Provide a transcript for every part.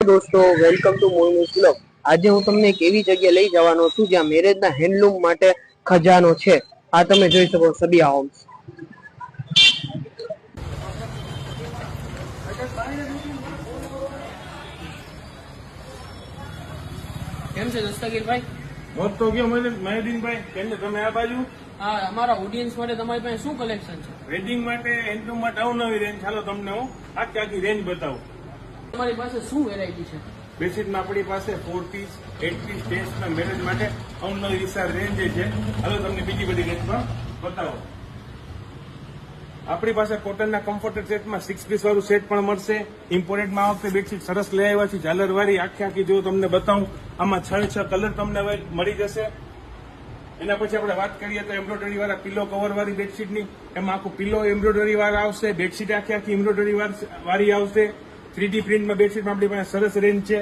દોસ્તો, welcome to મોઇનુસ vlog. આજે હું તમને એક એવી જગ્યા લઈ જવાનો છું જ્યાં મેરેજના હેન્ડલૂમ માટે ખજાનો છે। આ તમે જોઈ શકો સબિયા હોમ્સ। કેમ છે દસ્તગીરભાઈ? મોત તો ગયો મહેદીનભાઈ, કેમ છે તમે આ બાજુ? હા, અમારા ઓડિયન્સ માટે તમારી પાસે શું કલેક્શન છે? વેડિંગ માટે હેન્ડલૂમ માટે અવનવી રેન્જ, ચાલો તમને હું આખી રેન્જ બતાવું। તમારી પાસે શું વેરાયટી છે? બેડશીટમાં આપણી પાસે 4 પીસ 8 પીસ ટેસ્ટના મેરેજ માટે અવનવી વિશાળ રેન્જ છે। હાલો તમને બીજી બધી રેન્જ પણ બતાવો। આપણી પાસે કોટનના કમ્ફર્ટેડ સેટમાં 6 પીસ વાળું સેટ પણ મળશે। ઇમ્પોર્ટેડમાં આ વખતે બેડશીટ સરસ લઈ આવ્યા છે, ઝાલરવાળી આખી જો તમને બતાવું। આમાં 6 કલર તમને મળી જશે। એના પછી આપણે વાત કરીએ તો એમ્બ્રોઇડરી વાળા પિલો કવર વાળી બેડશીટની, એમાં આખું પિલો એમ્બ્રોઇડરી વાળા આવશે, બેડશીટ આખી એમ્બ્રોઇડરી વાળી આવશે। 3D પ્રિન્ટમાં બેડશીટમાં આપણી પાસે સરસ રેન્જ છે।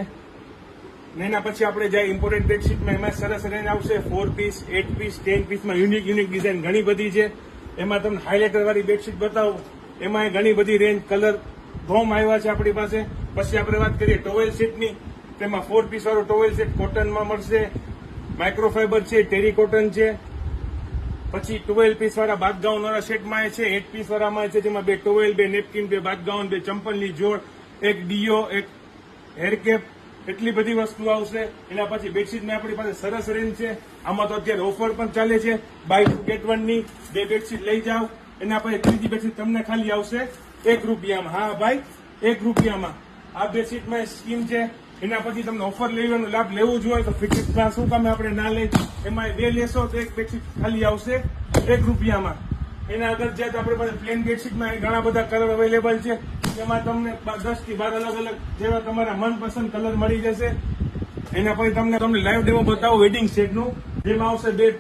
એના પછી આપણે જાય ઇમ્પોર્ટેડ બેડશીટમાં, એમાં સરસ રેન્જ આવશે 4 પીસ 8 પીસ 10 પીસમાં યુનિક ડિઝાઇન ઘણી બધી છે। એમાં તમને હાઇલાઇટર વાળી બેડશીટ બતાવું, એમાં ઘણી બધી રેન્જ કલર ધોમ આવ્યા છે આપણી પાસે। પછી આપણે વાત કરીએ ટોવેલ સેટની, તેમાં 4 પીસ વાળો ટોવેલ સેટ કોટનમાં મળશે, માઇક્રોફાઈબર છે, ટેરી કોટન છે। પછી 12 પીસ વાળા બાથગાઉન વાળા સેટમાં છે, 8 પીસ વાળામાં છે, જેમાં 2 ટોવેલ 2 નેપકિન 2 બાથગાઉન 2 ચંપલની જોડ, એક ડીઓ, એક હેરકેપ, એટલી બધી વસ્તુ આવશે। એના પછી બેડશીટની આપણી પાસે સરસ રેન્જ છે। આમાં તો અત્યારે ઓફર પણ ચાલે છે, બાય 2 get 1 ની 2 બેડશીટ લઈ જાઓ। એના પછી ત્રીજી બેડશીટ તમને ખાલી આવશે 1 રૂપિયામાં। હા ભાઈ, 1 રૂપિયામાં આ બેડશીટમાં સ્કીમ છે। એના પછી તમને ઓફર લેવાનો લાભ લેવો જ હોય તો ફિક્સ શું કામે આપણે ના લઈ, એમાં 2 લેશો તો 1 બેડશીટ ખાલી આવશે 1 રૂપિયામાં। એના આગળ જાય તો આપણી પાસે પ્લેન બેડશીટમાં ઘણા બધા કલર અવેલેબલ છે, એમાં તમને 10 થી 12 અલગ અલગ જેવા તમારા મનપસંદ કલર મળી જશે। એના પછી તમને લાઈવ ડેમો બતાવો વેડિંગ સેટનું, જેમાં આવશે 2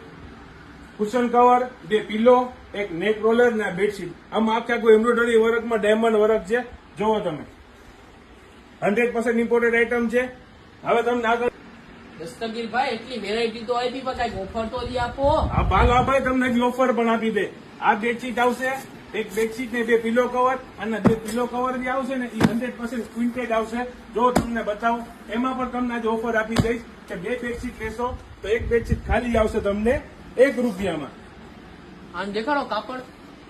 કુશન કવર, 2 પિલો, 1 નેક રોલર ને બેડશીટ। આમાં આખા એમ્બ્રોઇડરી વર્કમાં ડાયમંડ વર્ક છે, જોવો તમે 100% ઇમ્પોર્ટેડ આઈટમ છે। હવે તમને આગળ દસ્તગીરભાઈ, એટલી વેરાયટી તો આપી, પણ કઈક ઓફર તો દી આપો। આ ભાલ ભાઈ તમને હજી ઓફર પણ આપી દે। આ બેડશીટ આવશે, એક બેડશીટ ને 2 પિલો કવર, અને 2 પિલો કવર જે આવશે ને એ 100% પ્રિન્ટેડ આવશે। જો તમને બતાવું, એમાં પણ તમને આજે ઓફર આપી દઈશ કે 2 બેડશીટ લેશો તો 1 બેડશીટ ખાલી આવશે તમને 1 રૂપિયામાં। આમ દેખાડો કાપડ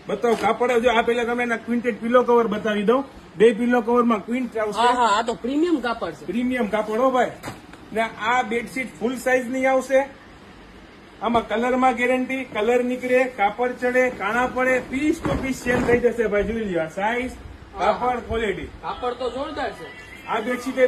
બતાવો કાપડ। જો આ પેલા તમે એના ક્વિન્ટેડ પિલો કવર બતાવી દઉં, 2 પિલો કવરમાં ક્વિન્ટ આવશે। હા હા, આ તો પ્રીમિયમ કાપડ છે, પ્રીમિયમ કાપડ હો ભાઈ। ને આ બેડશીટ ફૂલ સાઇઝ ની આવશે, આમાં કલરમાં ગેરંટી, કલર નીકળે, કાપડ ચડે, કાણા પડે, પીસ ટુ પીસ ચેન્જ થઈ જશે ભાઈ। જોઈ લ્યો સાઇઝ, કાપડ, ક્વોલિટી, કાપડ તો જોરદાર છે। આ બેડશીટ